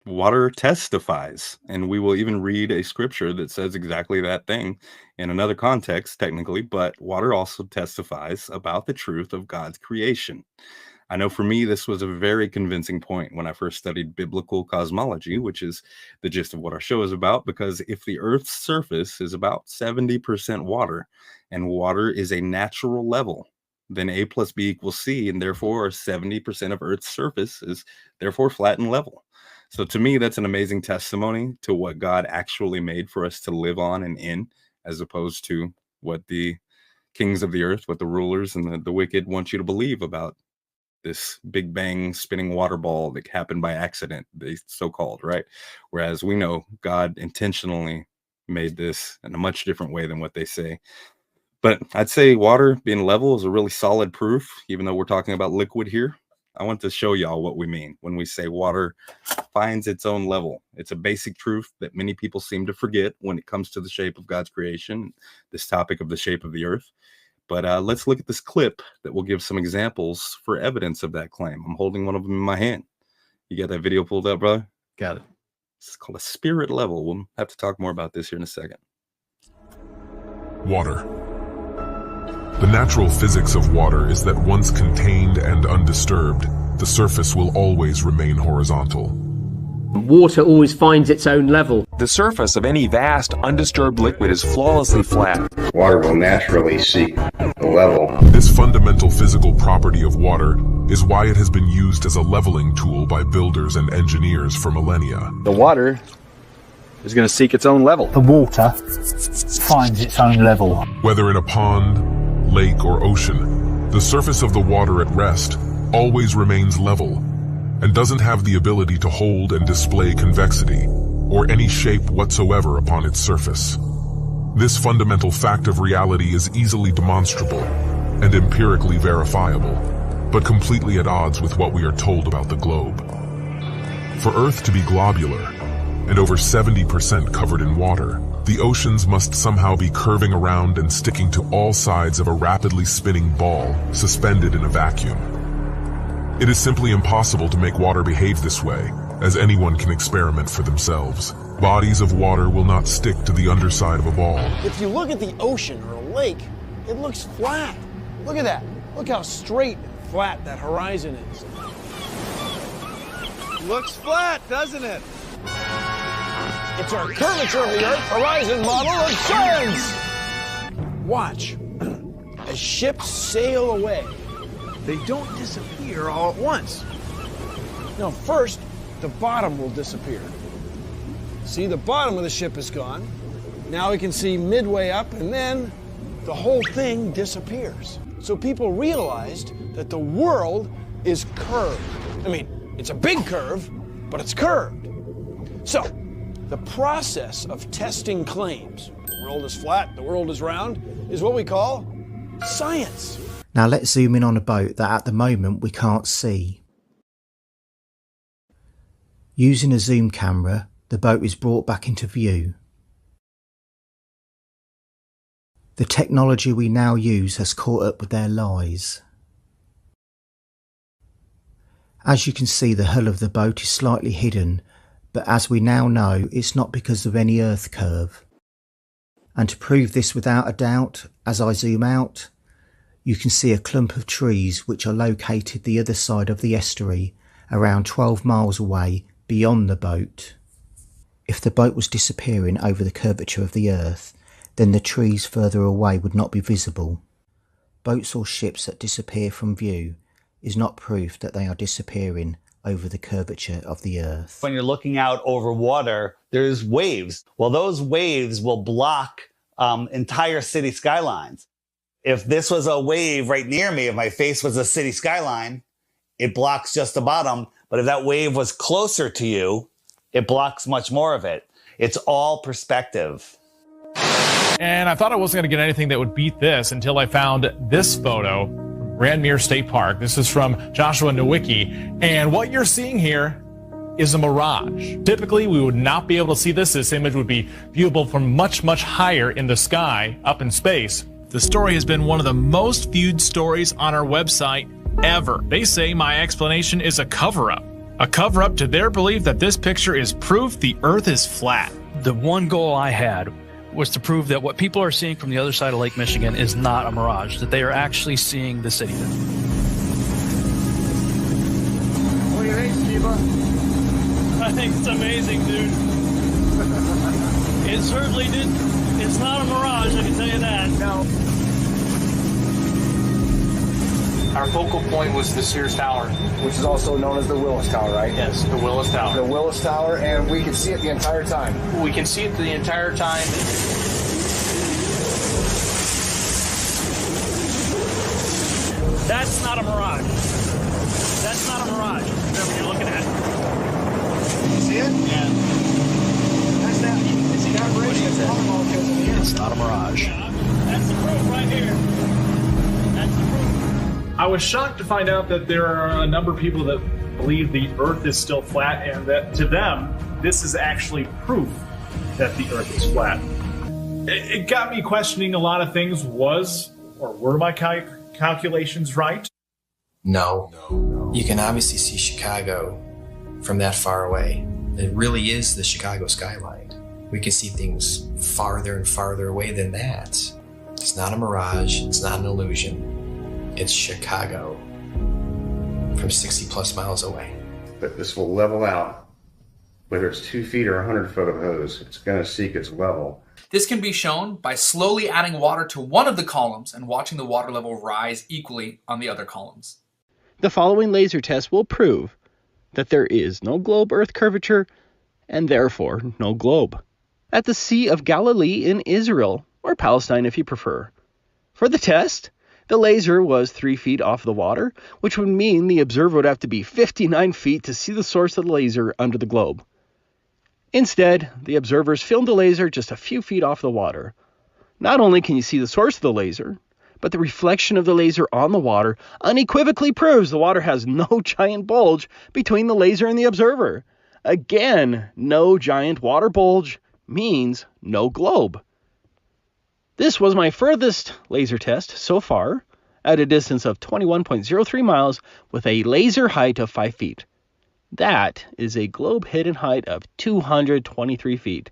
Water testifies, and we will even read a scripture that says exactly that thing in another context, technically, but water also testifies about the truth of God's creation. I know for me, this was a very convincing point when I first studied biblical cosmology, which is the gist of what our show is about, because if the Earth's surface is about 70% water, and water is a natural level, then A plus B equals C, and therefore 70% of Earth's surface is therefore flat and level. So to me, that's an amazing testimony to what God actually made for us to live on and in, as opposed to what the kings of the earth, what the rulers and the wicked want you to believe about this big bang spinning water ball that happened by accident, they so-called, right? Whereas we know God intentionally made this in a much different way than what they say. But I'd say water being level is a really solid proof, even though we're talking about liquid here. I want to show y'all what we mean when we say water finds its own level. It's a basic truth that many people seem to forget when it comes to the shape of God's creation, this topic of the shape of the earth. But let's look at this clip that will give some examples for evidence of that claim. I'm holding one of them in my hand. You got that video pulled up, brother? Got it. It's called a spirit level. We'll have to talk more about this here in a second. Water. The natural physics of water is that once contained and undisturbed, the surface will always remain horizontal. Water always finds its own level. The surface of any vast, undisturbed liquid is flawlessly flat. Water will naturally seek the level. This fundamental physical property of water is why it has been used as a leveling tool by builders and engineers for millennia. The water is going to seek its own level. The water finds its own level. Whether in a pond, lake, or ocean, the surface of the water at rest always remains level and doesn't have the ability to hold and display convexity or any shape whatsoever upon its surface. This fundamental fact of reality is easily demonstrable and empirically verifiable, but completely at odds with what we are told about the globe. For Earth to be globular, and over 70% covered in water, the oceans must somehow be curving around and sticking to all sides of a rapidly spinning ball suspended in a vacuum. It is simply impossible to make water behave this way, as anyone can experiment for themselves. Bodies of water will not stick to the underside of a ball. If you look at the ocean or a lake, it looks flat. Look at that. Look how straight and flat that horizon is. Looks flat, doesn't it? It's our curvature of the Earth horizon model of science. Watch. As ships sail away, They don't disappear all at once. no, first, the bottom will disappear. See, the bottom of the ship is gone. Now we can see midway up, and then the whole thing disappears. So people realized that the world is curved. I mean, it's a big curve, but it's curved. So, the process of testing claims, the world is flat, the world is round, is what we call science. Now let's zoom in on a boat that at the moment we can't see. Using a zoom camera, the boat is brought back into view. The technology we now use has caught up with their lies. As you can see, the hull of the boat is slightly hidden, but as we now know, it's not because of any earth curve. And to prove this without a doubt, as I zoom out, you can see a clump of trees which are located the other side of the estuary, around 12 miles away beyond the boat. If the boat was disappearing over the curvature of the earth, then the trees further away would not be visible. Boats or ships that disappear from view is not proof that they are disappearing over the curvature of the earth. When you're looking out over water, there's waves. Well, those waves will block entire city skylines. If this was a wave right near me, if my face was a city skyline, it blocks just the bottom. But if that wave was closer to you, it blocks much more of it. It's all perspective. And I thought I wasn't going to get anything that would beat this until I found this photo from Grandmere State Park. This is from Joshua Nowicki. And what you're seeing here is a mirage. Typically, we would not be able to see this. This image would be viewable from much, much higher in the sky, up in space. The story has been one of the most viewed stories on our website ever. They say my explanation is a cover-up. A cover-up to their belief that this picture is proof the Earth is flat. The one goal I had was to prove that what people are seeing from the other side of Lake Michigan is not a mirage, that they are actually seeing the city. What do you think, Steve-a? I think it's amazing, dude. It certainly did. It's not a mirage, I can tell you that. No. Our focal point was the Sears Tower, which is also known as the Willis Tower, right? Yes, the Willis Tower. The Willis Tower, and we can see it the entire time. We can see it the entire time. That's not a mirage. That's not a mirage. Whatever you're looking at. You see it? Yeah. That's that. You see that bridge? It's not a mirage. That's the proof right here. That's the proof. I was shocked to find out that there are a number of people that believe the Earth is still flat, and that to them, this is actually proof that the Earth is flat. It got me questioning a lot of things. Were my calculations right? No. You can obviously see Chicago from that far away. It really is the Chicago skyline. We can see things farther and farther away than that. It's not a mirage. It's not an illusion. It's Chicago from 60 plus miles away. But this will level out, whether it's 2 feet or 100 foot of hose, it's going to seek its level. This can be shown by slowly adding water to one of the columns and watching the water level rise equally on the other columns. The following laser test will prove that there is no globe Earth curvature and therefore no globe. At the Sea of Galilee in Israel, or Palestine if you prefer. For the test, the laser was 3 feet off the water, which would mean the observer would have to be 59 feet to see the source of the laser under the globe. Instead, the observers filmed the laser just a few feet off the water. Not only can you see the source of the laser, but the reflection of the laser on the water unequivocally proves the water has no giant bulge between the laser and the observer. Again, no giant water bulge means no globe. This was my furthest laser test so far, at a distance of 21.03 miles with a laser height of 5 feet. That is a globe hidden height of 223 feet.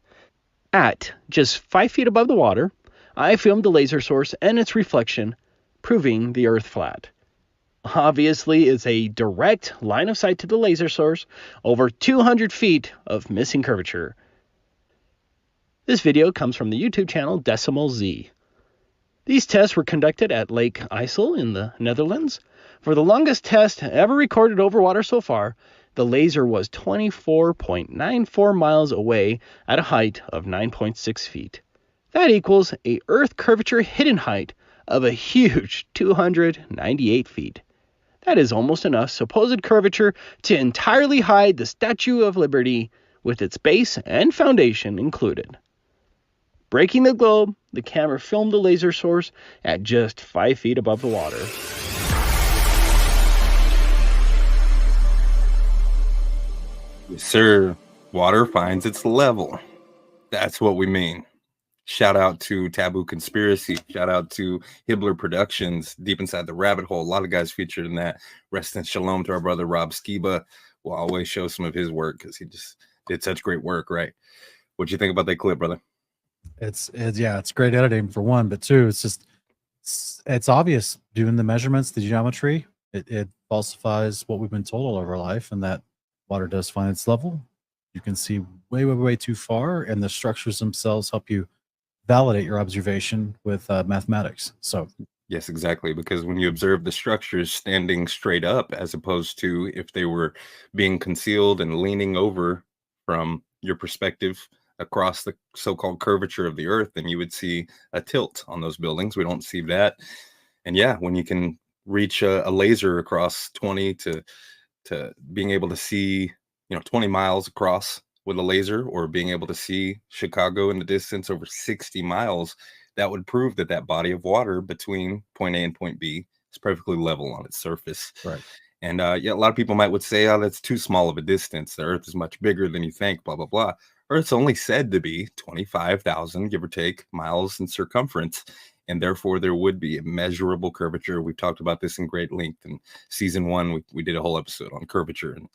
At just 5 feet above the water, I filmed the laser source and its reflection, proving the Earth flat. Obviously, it's a direct line of sight to the laser source, over 200 feet of missing curvature. This video comes from the YouTube channel Decimal Z. These tests were conducted at Lake IJssel in the Netherlands. For the longest test ever recorded over water so far, the laser was 24.94 miles away at a height of 9.6 feet. That equals a Earth curvature hidden height of a huge 298 feet. That is almost enough supposed curvature to entirely hide the Statue of Liberty with its base and foundation included. Breaking the globe, the camera filmed the laser source at just 5 feet above the water. Yes, sir. Water finds its level. That's what we mean. Shout out to Taboo Conspiracy. Shout out to Hibbler Productions, Deep Inside the Rabbit Hole. A lot of guys featured in that. Rest in shalom to our brother Rob Skiba. We'll always show some of his work because he just did such great work, right? What'd you think about that clip, brother? It's great editing for one, but two, it's obvious doing the measurements, the geometry. It falsifies what we've been told all of our life, and that water does find its level. You can see way too far, and the structures themselves help you validate your observation with mathematics. So yes, exactly, because when you observe the structures standing straight up, as opposed to if they were being concealed and leaning over from your perspective across the so-called curvature of the Earth, then you would see a tilt on those buildings. We don't see that. And yeah, when you can reach a laser across 20 to being able to see 20 miles across with a laser, or being able to see Chicago in the distance over 60 miles, that would prove that that body of water between point A and point B is perfectly level on its surface. Right. And yeah, a lot of people would say, oh, that's too small of a distance. The Earth is much bigger than you think, blah, blah, blah. Earth's only said to be 25,000, give or take, miles in circumference. And therefore, there would be a measurable curvature. We've talked about this in great length. In season 1, we did a whole episode on curvature and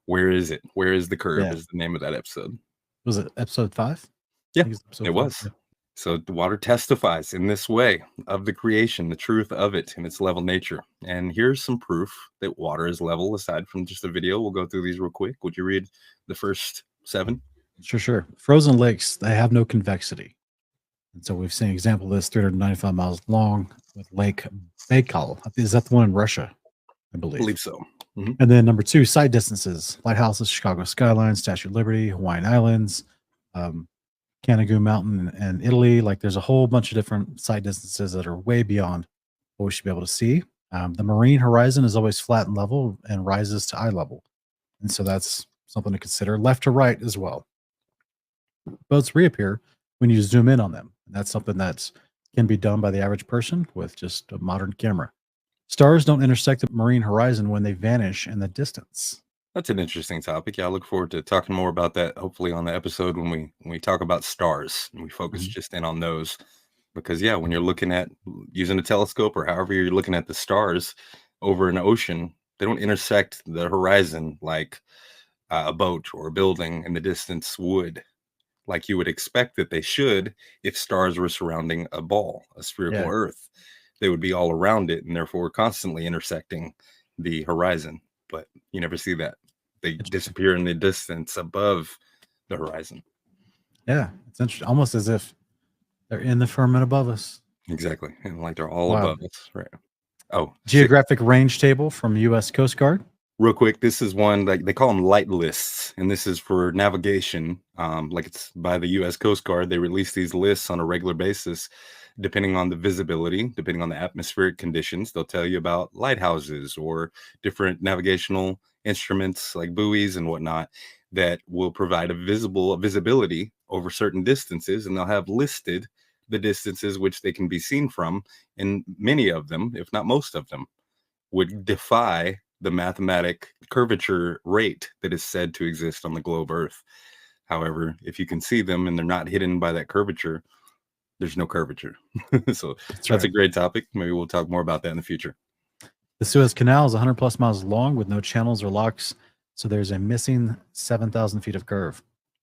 Where is it? Where is the curve? Yeah. Is the name of that episode. Was it episode 5? Yeah, Episode it 5, was. yeah. So the water testifies in this way of the creation, the truth of it and its level nature. And here's some proof that water is level aside from just a video. We'll go through these real quick. Would you read the first 7? Sure. Frozen lakes, they have no convexity. And so we've seen an example of this 395 miles long with Lake Baikal. Is that the one in Russia? I I believe. believe so. Mhm. And then number 2, side distances: lighthouses, Chicago skyline, Statue of Liberty, Hawaiian Islands, Canigou Mountain in Italy. Like, there's a whole bunch of different side distances that are way beyond what we should be able to see. The marine horizon is always flat and level and rises to eye level. And so that's something to consider. Left to right as well. Boats reappear when you zoom in on them. And that's something that can be done by the average person with just a modern camera. Stars don't intersect the marine horizon when they vanish in the distance. That's an interesting topic. Yeah, I look forward to talking more about that, hopefully on the episode when we talk about stars and we focus just in on those. Because yeah, when you're looking at using a telescope or however you're looking at the stars over an ocean, they don't intersect the horizon like a boat or a building in the distance would, like you would expect that they should if stars were surrounding a ball, a spherical Yeah. Earth. They would be all around it and therefore constantly intersecting the horizon. But you never see that. They disappear in the distance above the horizon. Yeah, it's interesting. Almost as if they're in the firmament above us. Exactly. And like they're all Wow. above us. Right. Oh, Geographic range table from U.S. Coast Guard. real quick, this is one like they call them light lists, and this is for navigation. Like it's by the U.S. Coast Guard. They release these lists on a regular basis, depending on the visibility, depending on the atmospheric conditions. They'll tell you about lighthouses or different navigational instruments like buoys and whatnot that will provide a visibility over certain distances, and they'll have listed the distances which they can be seen from, and many of them, if not most of them, would defy the mathematic curvature rate that is said to exist on the globe Earth. However, if you can see them and they're not hidden by that curvature, there's no curvature. So that's a great topic. Maybe we'll talk more about that in the future. The Suez Canal is 100 plus miles long with no channels or locks. So there's a missing 7,000 feet of curve.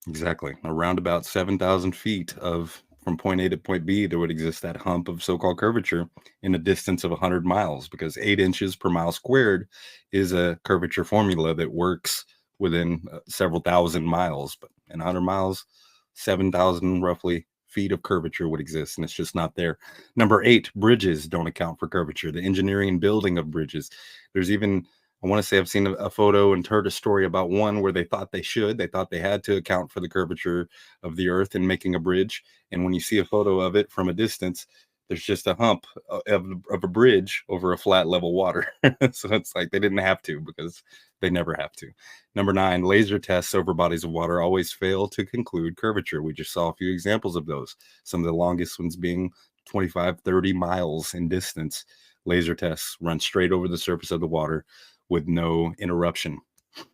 Exactly. Around about 7,000 feet of from point A to point B, there would exist that hump of so-called curvature in a distance of 100 miles, because 8 inches per mile squared is a curvature formula that works within several thousand miles. But in 100 miles, 7,000 roughly feet of curvature would exist, and it's just not there. Number 8, bridges don't account for curvature. The engineering and building of bridges. There's even, I want to say I've seen a photo and heard a story about one where they thought they had to account for the curvature of the earth in making a bridge. And when you see a photo of it from a distance, there's just a hump of a bridge over a flat level water. So it's like they didn't have to, because they never have to. Number 9, laser tests over bodies of water always fail to conclude curvature. We just saw a few examples of those. Some of the longest ones being 25, 30 miles in distance. Laser tests run straight over the surface of the water with no interruption,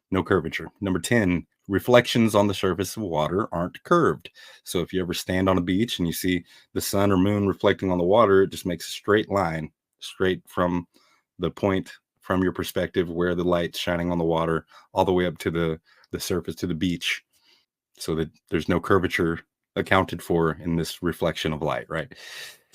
no curvature. Number 10, reflections on the surface of water aren't curved. So if you ever stand on a beach and you see the sun or moon reflecting on the water, it just makes a straight line, straight from the point from your perspective where the light's shining on the water all the way up to the surface, to the beach, so that there's no curvature accounted for in this reflection of light, right?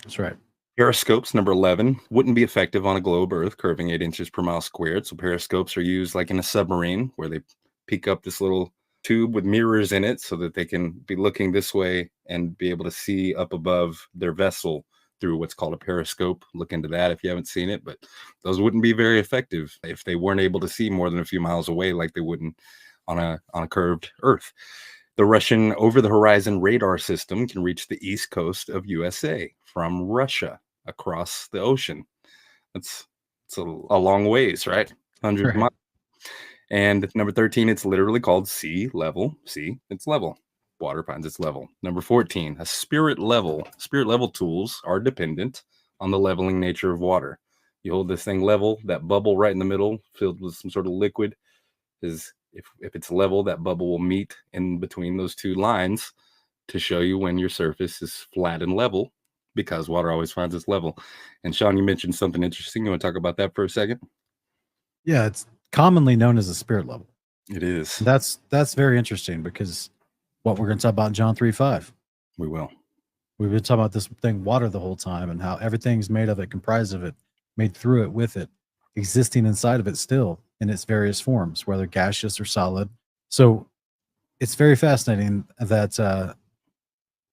That's right. Periscopes, number 11, wouldn't be effective on a globe Earth curving 8 inches per mile squared. So periscopes are used like in a submarine, where they peek up this little tube with mirrors in it so that they can be looking this way and be able to see up above their vessel through what's called a periscope. Look into that if you haven't seen it, but those wouldn't be very effective if they weren't able to see more than a few miles away, like they wouldn't on a curved Earth. The Russian over-the-horizon radar system can reach the east coast of USA from Russia across the ocean. It's a long ways, right? Hundreds of miles. And number 13, it's literally called sea level. See, it's level. Water finds its level. Number 14, a spirit level. Spirit level tools are dependent on the leveling nature of water. You hold this thing level, that bubble right in the middle filled with some sort of liquid is, if it's level, that bubble will meet in between those two lines to show you when your surface is flat and level, because water always finds its level. And Sean, you mentioned something interesting. You want to talk about that for a second? Yeah, it's commonly known as a spirit level. It is. That's very interesting, because what we're going to talk about in John 3:5. We will. We've been talking about this thing, water, the whole time, and how everything's made of it, comprised of it, made through it, with it, existing inside of it still in its various forms, whether gaseous or solid. So it's very fascinating that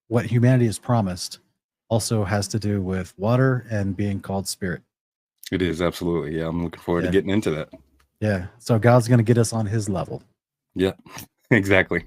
what humanity is promised also has to do with water and being called spirit. It is, absolutely. Yeah, I'm looking forward to getting into that. Yeah. So God's going to get us on his level. Yeah, exactly.